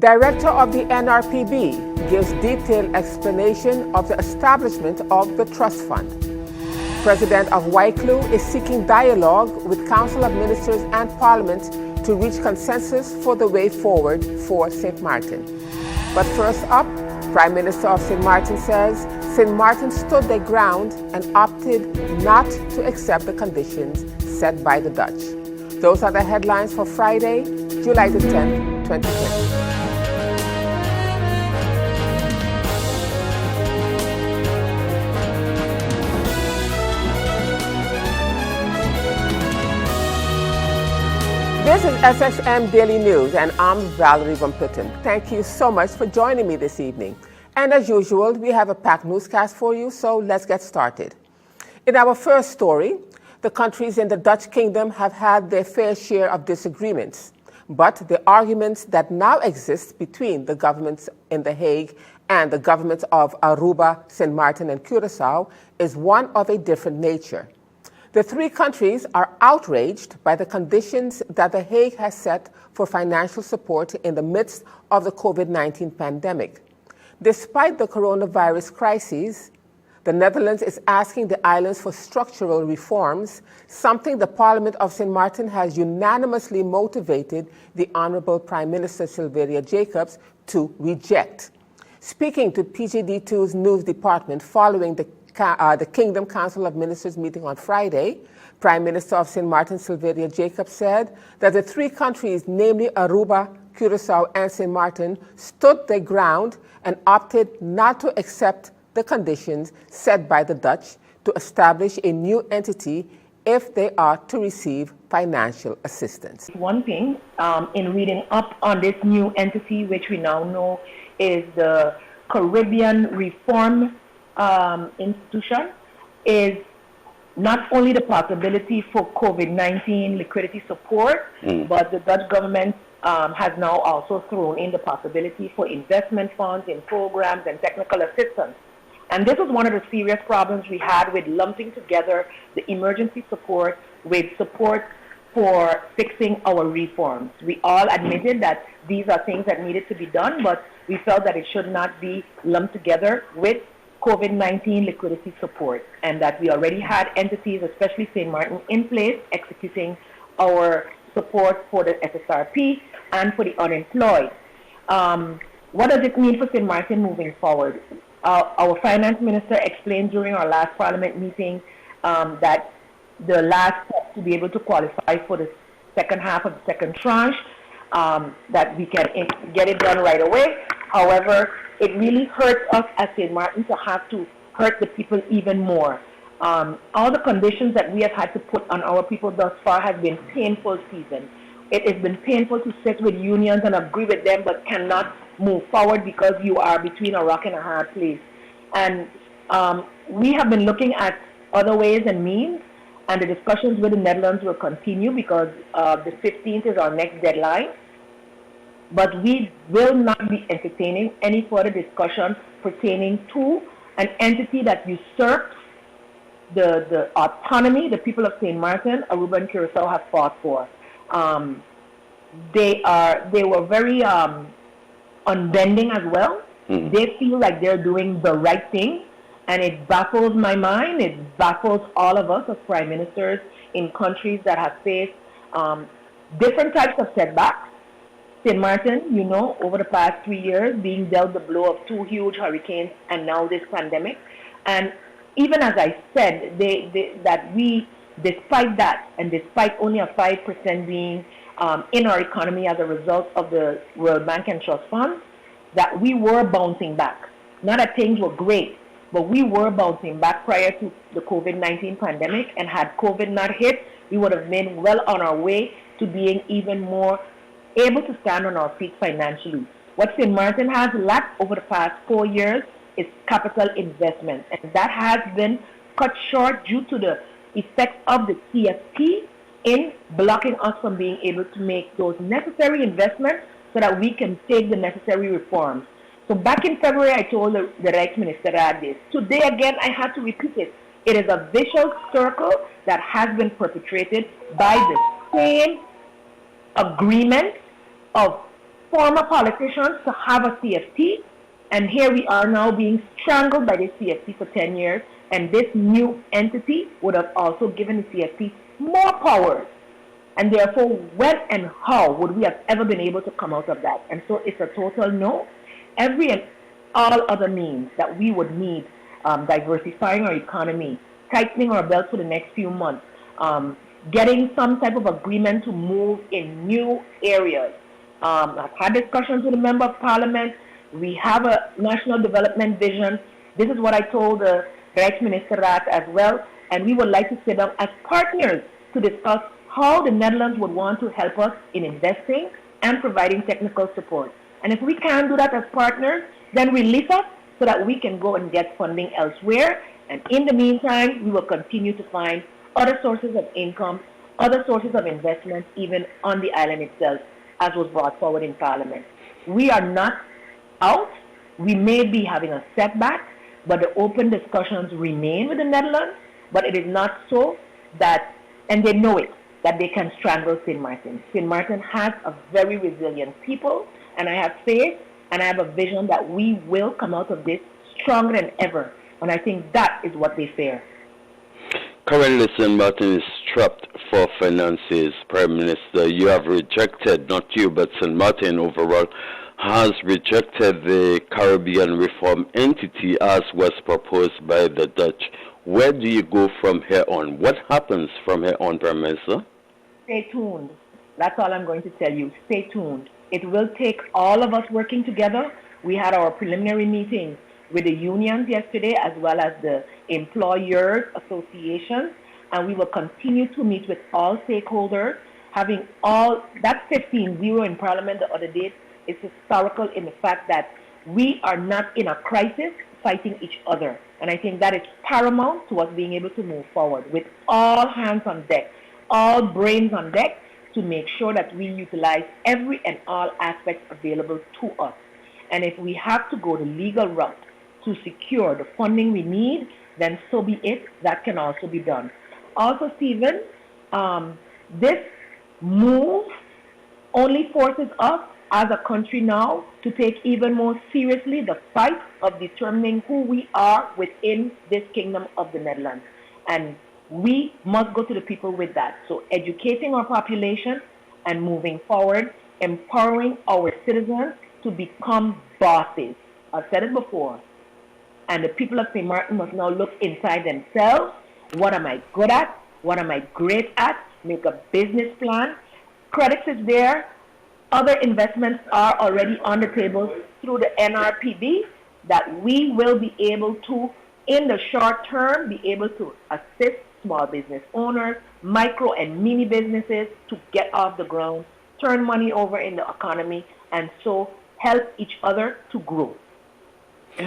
Director of the NRPB gives detailed explanation of the establishment of the trust fund. President of YCLU is seeking dialogue with Council of Ministers and Parliament to reach consensus for the way forward for St. Martin. But first up, Prime Minister of St. Martin says St. Martin stood their ground and opted not to accept the conditions set by the Dutch. Those are the headlines for Friday, July the 10th, 2020. This is SXM Daily News, and I'm Valerie Van Putten. Thank you so much for joining me this evening. And as usual, we have a packed newscast for you, so let's get started. In our first story, the countries in the Dutch Kingdom have had their fair share of disagreements. But the arguments that now exist between the governments in The Hague and the governments of Aruba, St. Martin, and Curaçao is one of a different nature. The three countries are outraged by the conditions that The Hague has set for financial support in the midst of the COVID-19 pandemic. Despite the coronavirus crisis, the Netherlands is asking the islands for structural reforms, something the Parliament of St. Martin has unanimously motivated the Honourable Prime Minister Sylvia Jacobs to reject. Speaking to PGD2's news department following the Kingdom Council of Ministers meeting on Friday, Prime Minister of St. Martin Sylvia Jacobs said that the three countries, namely Aruba, Curaçao, and St. Martin, stood their ground and opted not to accept the conditions set by the Dutch to establish a new entity if they are to receive financial assistance. One thing, in reading up on this new entity, which we now know is the Caribbean Reform institution, is not only the possibility for COVID-19 liquidity support, but the Dutch government has now also thrown in the possibility for investment funds in programs and technical assistance. And this was one of the serious problems we had with lumping together the emergency support with support for fixing our reforms. We all admitted that these are things that needed to be done, but we felt that it should not be lumped together with COVID-19 liquidity support, and that we already had entities, especially St. Martin, in place executing our support for the SSRP and for the unemployed. What does it mean for St. Martin moving forward? Our finance minister explained during our last parliament meeting that the last step to be able to qualify for the second half of the second tranche, that we can get it done right away. However, it really hurts us as St. Martin to have to hurt the people even more. All the conditions that we have had to put on our people thus far has been painful season. It has been painful to sit with unions and agree with them but cannot move forward because you are between a rock and a hard place. And we have been looking at other ways and means, and the discussions with the Netherlands will continue because the 15th is our next deadline. But we will not be entertaining any further discussion pertaining to an entity that usurps the autonomy the people of St. Martin, Aruba, and Curaçao have fought for. They were very unbending as well. They feel like they're doing the right thing, and it baffles my mind. It baffles all of us as prime ministers in countries that have faced different types of setbacks. St. Martin, you know, over the past 3 years, being dealt the blow of two huge hurricanes and now this pandemic. And even as I said, that we, despite that, and despite only a 5% being in our economy as a result of the World Bank and Trust Fund, that we were bouncing back. Not that things were great, but we were bouncing back prior to the COVID-19 pandemic, and had COVID not hit, we would have been well on our way to being even more able to stand on our feet financially. What St. Martin has lacked over the past 4 years is capital investment, and that has been cut short due to the effects of the CFP in blocking us from being able to make those necessary investments so that we can take the necessary reforms. So back in February, I told the Rijksminister this. Today again, I had to repeat it. It is a vicious circle that has been perpetrated by the same agreement of former politicians to have a CFT, and here we are now being strangled by the CFT for 10 years, and this new entity would have also given the CFT more powers. And therefore, when and how would we have ever been able to come out of that? And so it's a total no. Every and all other means that we would need, diversifying our economy, tightening our belt for the next few months, getting some type of agreement to move in new areas. I've had discussions with a member of parliament. We have a national development vision. This is what I told the Rijksministerraad as well. And we would like to sit down as partners to discuss how the Netherlands would want to help us in investing and providing technical support. And if we can't do that as partners, then release us so that we can go and get funding elsewhere. And in the meantime, we will continue to find other sources of income, other sources of investment, even on the island itself, as was brought forward in Parliament. We are not out. We may be having a setback, but the open discussions remain with the Netherlands. But it is not so that, and they know it, that they can strangle Sint Maarten. Sint Maarten has a very resilient people, and I have faith and I have a vision that we will come out of this stronger than ever. And I think that is what they fear. Currently, Sint Maarten is trapped for finances. Prime Minister, you have rejected, not you, but Sint Maarten overall, has rejected the Caribbean reform entity as was proposed by the Dutch. Where do you go from here on? What happens from here on, Prime Minister? Stay tuned. That's all I'm going to tell you. Stay tuned. It will take all of us working together. We had our preliminary meeting with the unions yesterday as well as the employers associations, and we will continue to meet with all stakeholders, having all, that 15-0 in Parliament the other day is historical in the fact that we are not in a crisis fighting each other. And I think that is paramount to us being able to move forward with all hands on deck, all brains on deck, to make sure that we utilize every and all aspects available to us. And if we have to go the legal route to secure the funding we need, then so be it. That can also be done. Also, Stephen, this move only forces us as a country now to take even more seriously the fight of determining who we are within this kingdom of the Netherlands. And we must go to the people with that. So educating our population and moving forward, empowering our citizens to become bosses. I've said it before. And the people of St. Maarten must now look inside themselves. What am I good at? What am I great at? Make a business plan. Credits is there. Other investments are already on the table through the NRPB that we will be able to, in the short term, be able to assist small business owners, micro and mini businesses to get off the ground, turn money over in the economy, and so help each other to grow.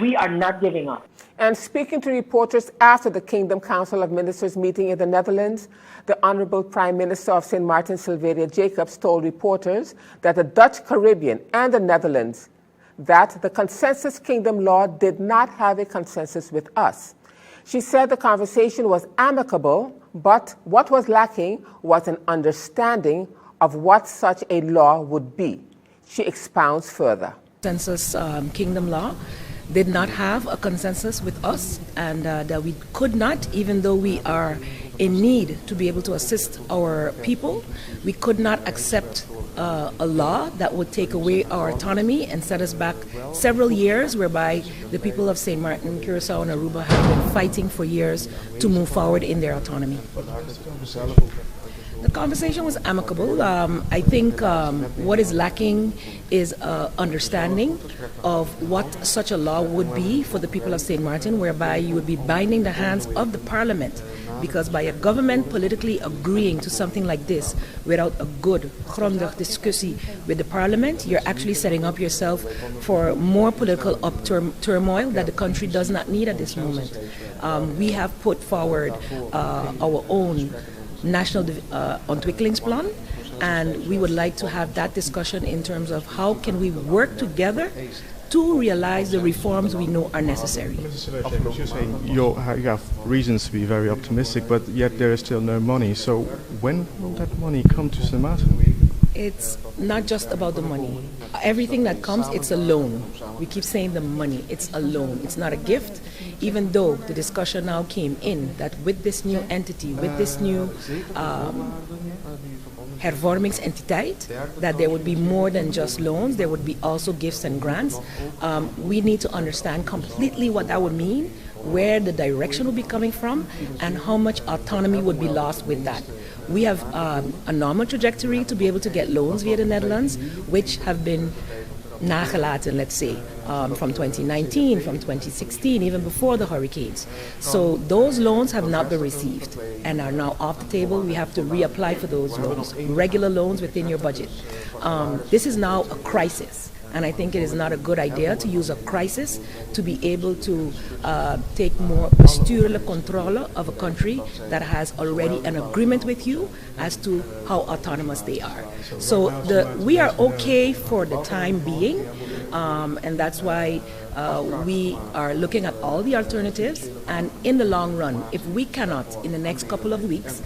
We are not giving up. And speaking to reporters after the Kingdom Council of Ministers meeting in the Netherlands, the Honorable Prime Minister of St. Maarten, Sylvania Jacobs, told reporters that the Dutch Caribbean and the Netherlands, that the consensus kingdom law did not have a consensus with us. She said the conversation was amicable, but what was lacking was an understanding of what such a law would be. She expounds further. Consensus kingdom law did not have a consensus with us, and that we could not, even though we are in need to be able to assist our people, we could not accept a law that would take away our autonomy and set us back several years, whereby the people of St. Maarten, Curaçao, and Aruba have been fighting for years to move forward in their autonomy. The conversation was amicable. I think what is lacking is understanding of what such a law would be for the people of St. Maarten, whereby you would be binding the hands of the Parliament, because by a government politically agreeing to something like this without a good, grondig discussie with the Parliament, you're actually setting up yourself for more political turmoil that the country does not need at this moment. We have put forward our own national ontwikkelingsplan, and we would like to have that discussion in terms of how can we work together to realize the reforms we know are necessary. You have reasons to be very optimistic, but yet there is still no money. So when will that money come to St. Maarten? It's not just about the money. Everything that comes, it's a loan. We keep saying the money, it's a loan. It's not a gift, even though the discussion now came in that with this new entity, with this new hervormingsentiteit, that there would be more than just loans, there would be also gifts and grants. We need to understand completely what that would mean, where the direction will be coming from, and how much autonomy would be lost with that. We have a normal trajectory to be able to get loans via the Netherlands, which have been nagelaten, let's say, from 2019, from 2016, even before the hurricanes. So those loans have not been received and are now off the table. We have to reapply for those loans, regular loans within your budget. This is now a crisis. And I think it is not a good idea to use a crisis to be able to take more bestuurlijke controle of a country that has already an agreement with you as to how autonomous they are. So we are okay for the time being, and that's why we are looking at all the alternatives. And in the long run, if we cannot, in the next couple of weeks,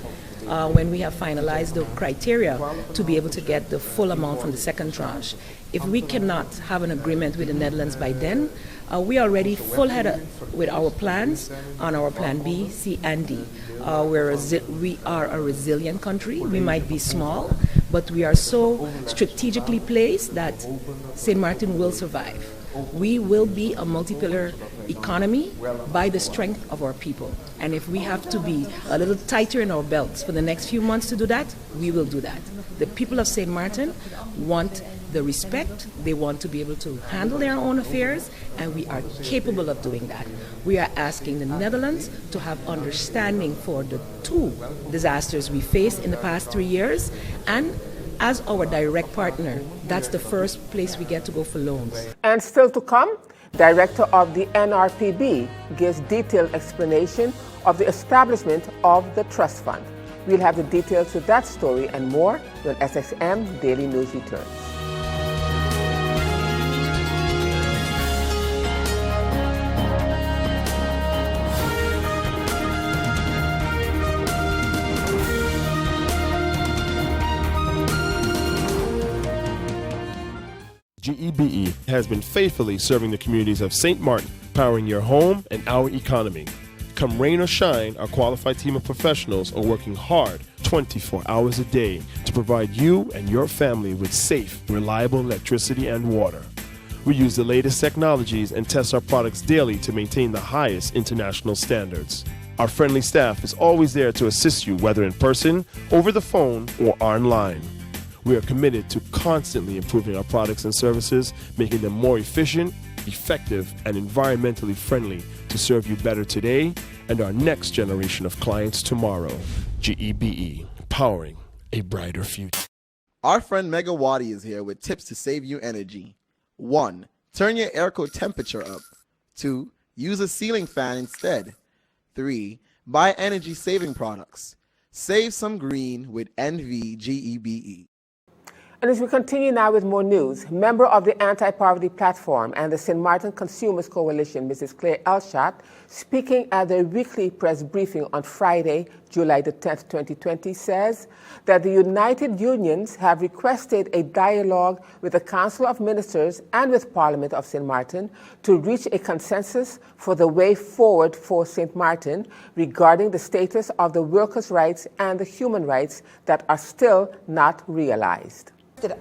when we have finalized the criteria to be able to get the full amount from the second tranche. If we cannot have an agreement with the Netherlands by then, we are already full head with our plans on our plan B, C, and D. We are a resilient country. We might be small, but we are so strategically placed that St. Martin will survive. We will be a multi-pillar economy by the strength of our people. And if we have to be a little tighter in our belts for the next few months to do that, we will do that. The people of St. Martin want the respect, they want to be able to handle their own affairs, and we are capable of doing that. We are asking the Netherlands to have understanding for the two disasters we faced in the past 3 years, and as our direct partner, that's the first place we get to go for loans. And still to come, Director of the NRPB gives detailed explanation of the establishment of the trust fund. We'll have the details to that story and more when SXM Daily News returns. GEBE has been faithfully serving the communities of St. Martin, powering your home and our economy. Come rain or shine, our qualified team of professionals are working hard 24 hours a day to provide you and your family with safe, reliable electricity and water. We use the latest technologies and test our products daily to maintain the highest international standards. Our friendly staff is always there to assist you, whether in person, over the phone, or online. We are committed to constantly improving our products and services, making them more efficient, effective, and environmentally friendly to serve you better today and our next generation of clients tomorrow. GEBE, powering a brighter future. Our friend Megawati is here with tips to save you energy. 1. Turn your airco temperature up. 2. Use a ceiling fan instead. 3. Buy energy-saving products. Save some green with NVGEBE. And as we continue now with more news, member of the AntiPoverty Platform and the St. Martin Consumers Coalition, Mrs. Claire Elshot, speaking at their weekly press briefing on Friday, July the 10th, 2020, says that the United Unions have requested a dialogue with the Council of Ministers and with Parliament of St. Martin to reach a consensus for the way forward for St. Martin regarding the status of the workers' rights and the human rights that are still not realized.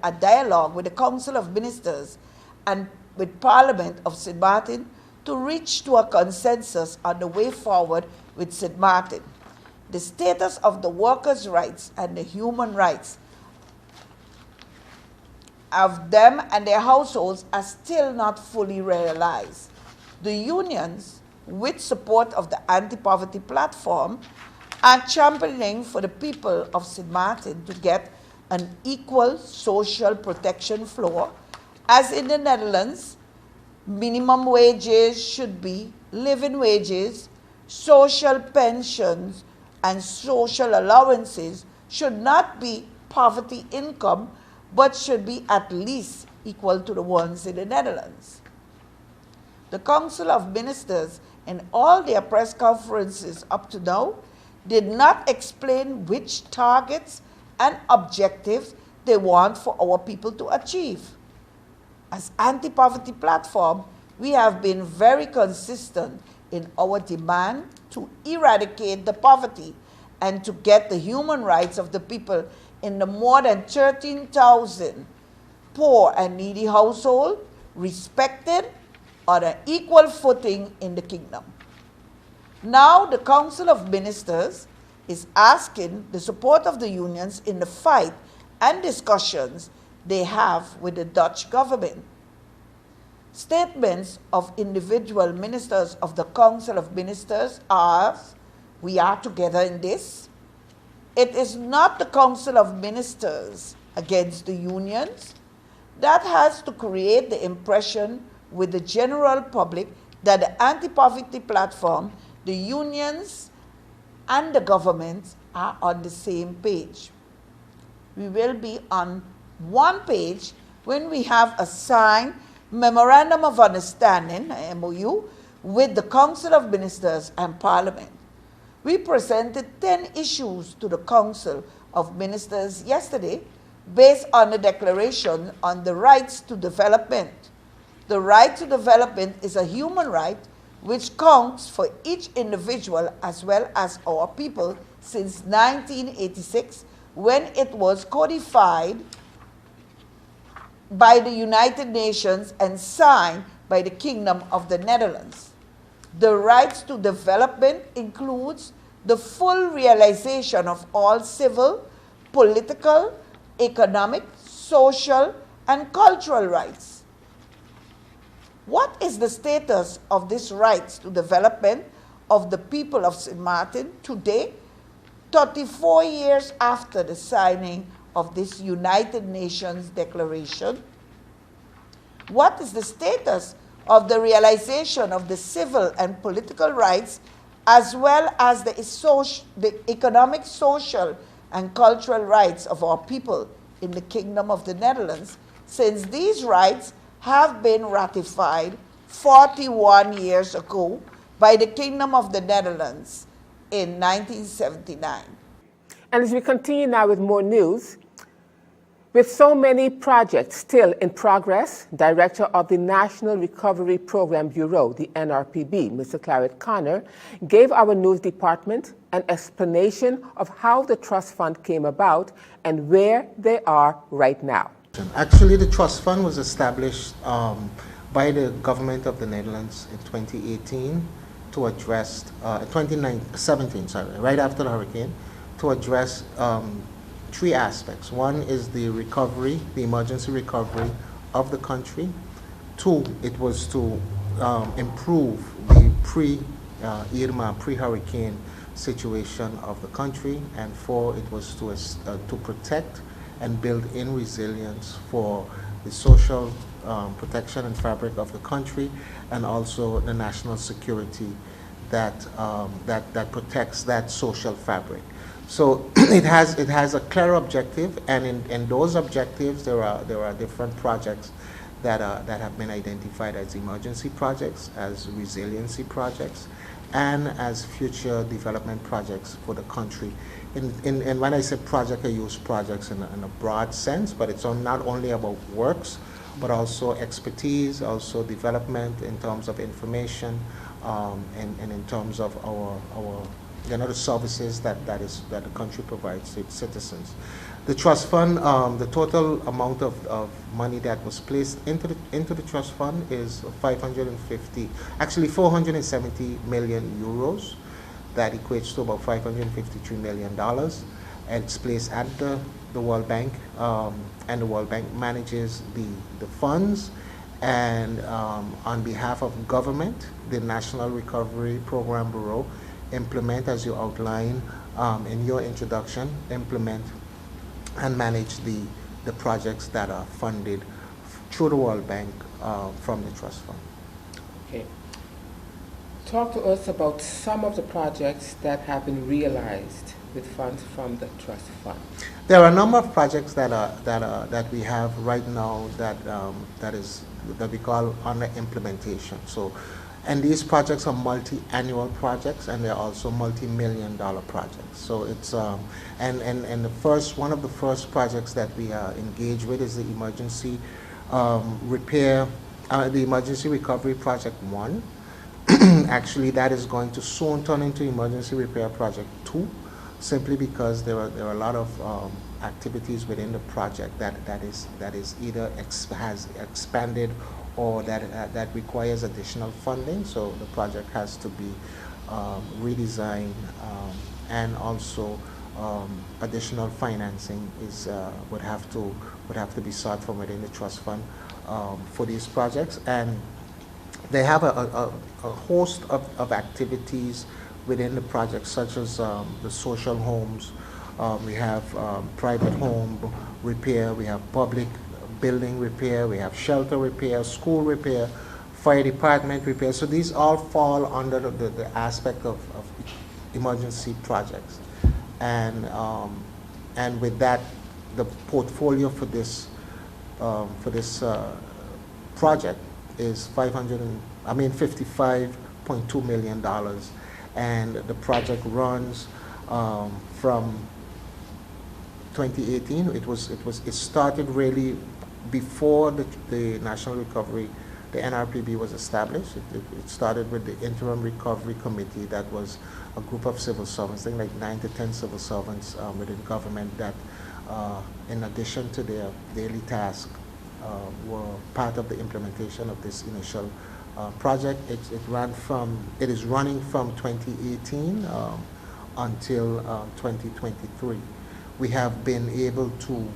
A dialogue with the Council of Ministers and with Parliament of St. Martin to reach to a consensus on the way forward with St. Martin. The status of the workers' rights and the human rights of them and their households are still not fully realized. The unions, with support of the AntiPoverty Platform, are championing for the people of St. Martin to get an equal social protection floor. As in the Netherlands, minimum wages should be living wages, social pensions and social allowances should not be poverty income, but should be at least equal to the ones in the Netherlands. The Council of Ministers, in all their press conferences up to now, did not explain which targets and objectives they want for our people to achieve. As Anti-Poverty Platform, we have been very consistent in our demand to eradicate the poverty and to get the human rights of the people in the more than 13,000 poor and needy households respected on an equal footing in the kingdom. Now the Council of Ministers is asking the support of the unions in the fight and discussions they have with the Dutch government. Statements of individual ministers of the Council of Ministers are, we are together in this. It is not the Council of Ministers against the unions. That has to create the impression with the general public that the Anti-Poverty Platform, the unions, and the government are on the same page. We will be on one page when we have a signed Memorandum of Understanding, MOU, with the Council of Ministers and Parliament. We presented 10 issues to the Council of Ministers yesterday based on the Declaration on the Rights to Development. The right to development is a human right which counts for each individual as well as our people since 1986, when it was codified by the United Nations and signed by the Kingdom of the Netherlands. The rights to development includes the full realization of all civil, political, economic, social, and cultural rights. What is the status of these rights to development of the people of St. Martin today, 34 years after the signing of this United Nations Declaration? What is the status of the realization of the civil and political rights as well as the economic, social, and cultural rights of our people in the Kingdom of the Netherlands, since these rights have been ratified 41 years ago by the Kingdom of the Netherlands in 1979. And as we continue now with more news, with so many projects still in progress, Director of the National Recovery Program Bureau, the NRPB, Mr. Claret Connor, gave our news department an explanation of how the trust fund came about and where they are right now. Actually, the trust fund was established by the government of the Netherlands in 2018 to address, 2017, right after the hurricane, to address three aspects. One is the recovery, the emergency recovery of the country. Two, it was to improve the pre-Irma, pre-hurricane situation of the country. And four, it was to protect and build in resilience for the social protection and fabric of the country, and also the national security that protects that social fabric. So it has a clear objective, and in those objectives there are different projects that have been identified as emergency projects, as resiliency projects, and as future development projects for the country. And when I say project, I use projects in a broad sense, but it's not only about works, but also expertise, also development in terms of information, and in terms of our the services that the country provides to its citizens. The trust fund, the total amount of money that was placed into the trust fund is 470 million euros. That equates to about $553 million. And it's placed at the World Bank, and the World Bank manages the funds. And on behalf of government, the National Recovery Program Bureau implement, as you outlined in your introduction, implement and manage the projects that are funded through the World Bank from the trust fund. Okay. Talk to us about some of the projects that have been realized with funds from the trust fund. There are a number of projects that we have right now that we call under implementation. So, And these projects are multi-annual projects, and they're also multi-million-dollar projects. So it's and one of the first projects that we are engaged with is the emergency repair, the emergency recovery project 1. Actually, that is going to soon turn into emergency repair project 2, simply because there are a lot of activities within the project that is either has expanded or that requires additional funding. So the project has to be redesigned, and also additional financing would have to be sought from within the trust fund for these projects. And they have a host of activities within the project, such as the social homes. We have private home repair, we have public building repair, we have shelter repair, school repair, fire department repair. So these all fall under the aspect of emergency projects. And with that, the portfolio for this project is $55.2 million, and the project runs from 2018. It started really before the National Recovery, the NRPB was established. It started with the Interim Recovery Committee. That was a group of civil servants, I think like 9 to 10 civil servants within government that, in addition to their daily task, were part of the implementation of this initial project. It is running from 2018 until 2023. We have been able to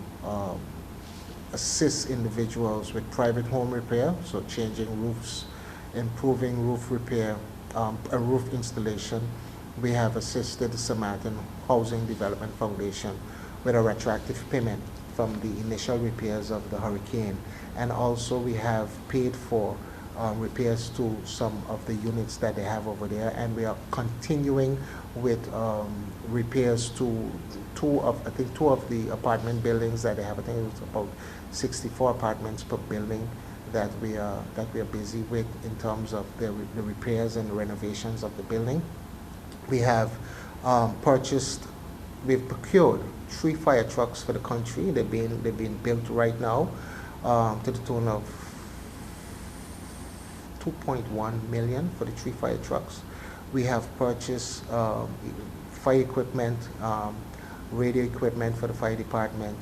assist individuals with private home repair, so changing roofs, improving roof repair, roof installation. We have assisted the Samaritan Housing Development Foundation with a retroactive payment from the initial repairs of the hurricane. And also we have paid for repairs to some of the units that they have over there, and we are continuing with repairs to two of the apartment buildings that they have. I think it's about 64 apartments per building that we are busy with in terms of the repairs and the renovations of the building. We have we've procured 3 fire trucks for the country. They're being built right now to the tune of $2.1 million for the 3 fire trucks. We have purchased fire equipment, radio equipment for the fire department,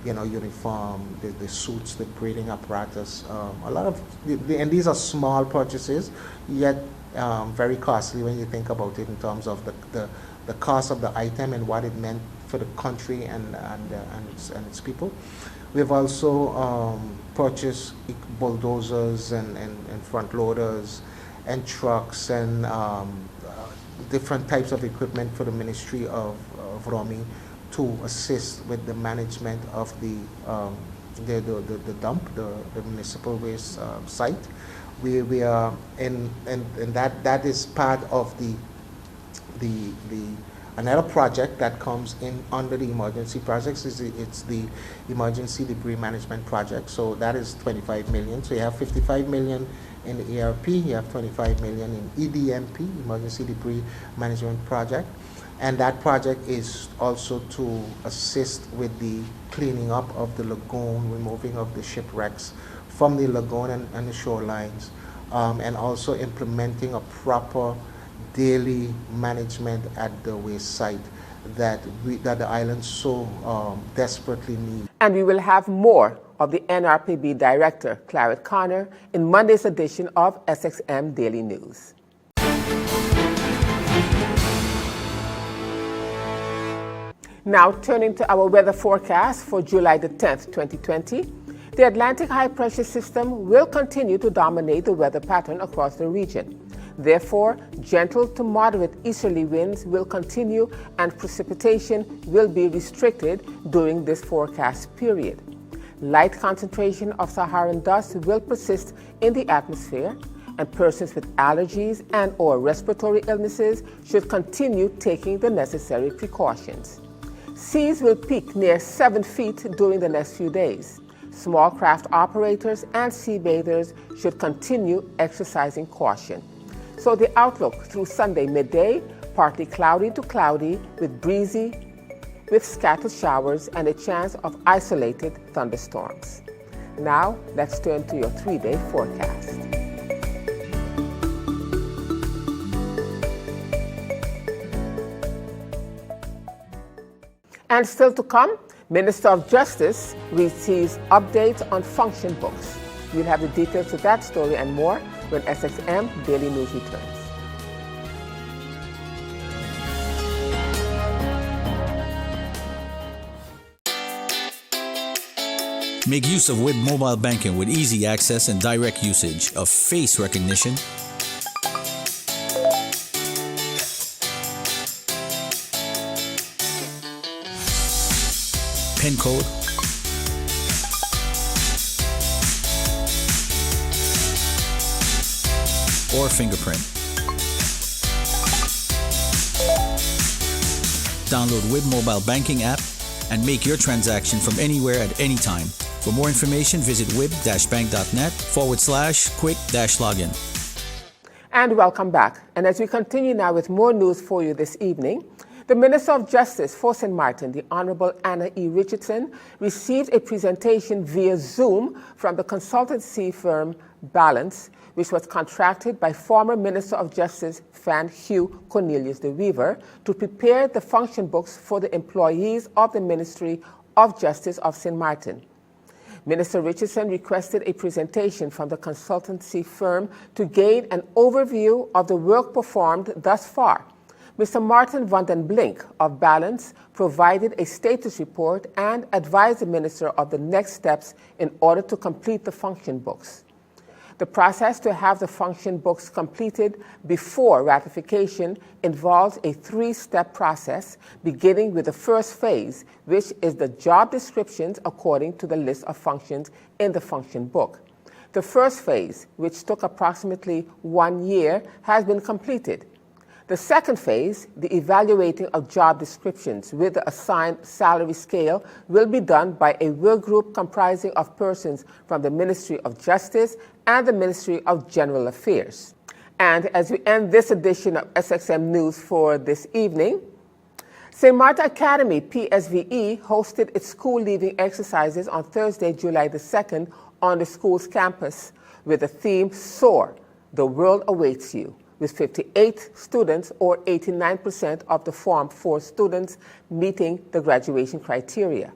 uniform, the suits, the breathing apparatus, a lot of, and these are small purchases, yet very costly when you think about it in terms of the cost of the item and what it meant for the country and its people. We've also purchased bulldozers and front loaders and trucks and different types of equipment for the Ministry of Romi to assist with the management of the dump, the municipal waste site. We are and that is part of the another project that comes in under the emergency projects. It's the emergency debris management project. So that is 25 million. So you have 55 million in the ERP, you have 25 million in EDMP, emergency debris management project. And that project is also to assist with the cleaning up of the lagoon, removing of the shipwrecks from the lagoon and the shorelines, and also implementing a proper daily management at the waste site that the island so desperately needs. And we will have more of the NRPB Director, Claret Connor, in Monday's edition of SXM Daily News. Now turning to our weather forecast for July the 10th, 2020. The Atlantic high pressure system will continue to dominate the weather pattern across the region. Therefore, gentle to moderate easterly winds will continue and precipitation will be restricted during this forecast period. Light concentration of Saharan dust will persist in the atmosphere, and persons with allergies and or respiratory illnesses should continue taking the necessary precautions. Seas will peak near 7 feet during the next few days. Small craft operators and sea bathers should continue exercising caution. So the outlook through Sunday midday, partly cloudy to cloudy with breezy, with scattered showers and a chance of isolated thunderstorms. Now, let's turn to your 3-day forecast. And still to come, Minister of Justice receives updates on function books. We'll have the details to that story and more when SXM Daily News returns. Make use of WIB mobile banking with easy access and direct usage of face recognition, PIN code, or fingerprint. Download WIB mobile banking app and make your transaction from anywhere at any time. For more information, visit wib-bank.net/quick-login. And welcome back. And as we continue now with more news for you this evening, the Minister of Justice for St. Martin, the Honorable Anna E. Richardson, received a presentation via Zoom from the consultancy firm Balance, which was contracted by former Minister of Justice Fan Hugh Cornelius de Weaver to prepare the function books for the employees of the Ministry of Justice of St. Martin. Minister Richardson requested a presentation from the consultancy firm to gain an overview of the work performed thus far. Mr. Martin van den Blink of Balance provided a status report and advised the minister of the next steps in order to complete the function books. The process to have the function books completed before ratification involves a 3-step process, beginning with the first phase, which is the job descriptions according to the list of functions in the function book. The first phase, which took approximately 1 year, has been completed. The second phase, the evaluating of job descriptions with the assigned salary scale, will be done by a work group comprising of persons from the Ministry of Justice and the Ministry of General Affairs. And as we end this edition of SXM News for this evening, St. Martin Academy, PSVE, hosted its school leaving exercises on Thursday, July the 2nd on the school's campus with the theme SOAR, The World Awaits You, with 58 students or 89% of the Form 4 students meeting the graduation criteria.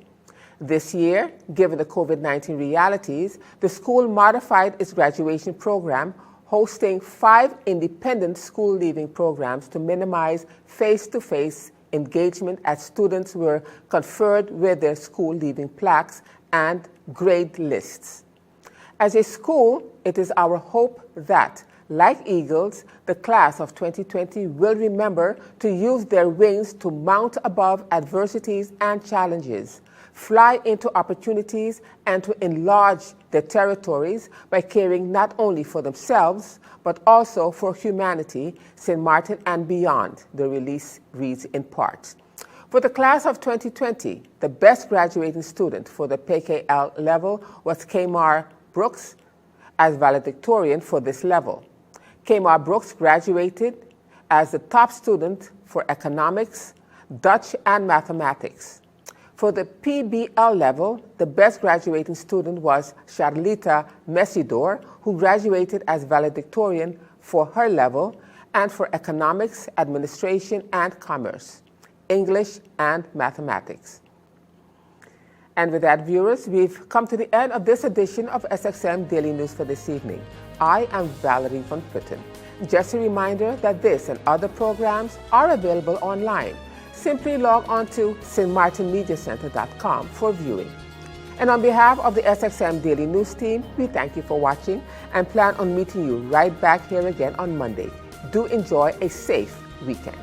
This year, given the COVID-19 realities, the school modified its graduation program, hosting 5 independent school leaving programs to minimize face-to-face engagement as students were conferred with their school leaving plaques and grade lists. As a school, it is our hope that, like eagles, the class of 2020 will remember to use their wings to mount above adversities and challenges, fly into opportunities, and to enlarge their territories by caring not only for themselves, but also for humanity, St. Martin and beyond, the release reads in part. For the class of 2020, the best graduating student for the PKL level was Kamar Brooks as valedictorian for this level. Kamar Brooks graduated as the top student for economics, Dutch, and mathematics. For the PBL level, the best graduating student was Charlita Messidor, who graduated as valedictorian for her level, and for economics, administration, and commerce, English, and mathematics. And with that, viewers, we've come to the end of this edition of SXM Daily News for this evening. I am Valerie Van Putten. Just a reminder that this and other programs are available online. Simply log on to stmartinmediacenter.com for viewing. And on behalf of the SXM Daily News team, we thank you for watching and plan on meeting you right back here again on Monday. Do enjoy a safe weekend.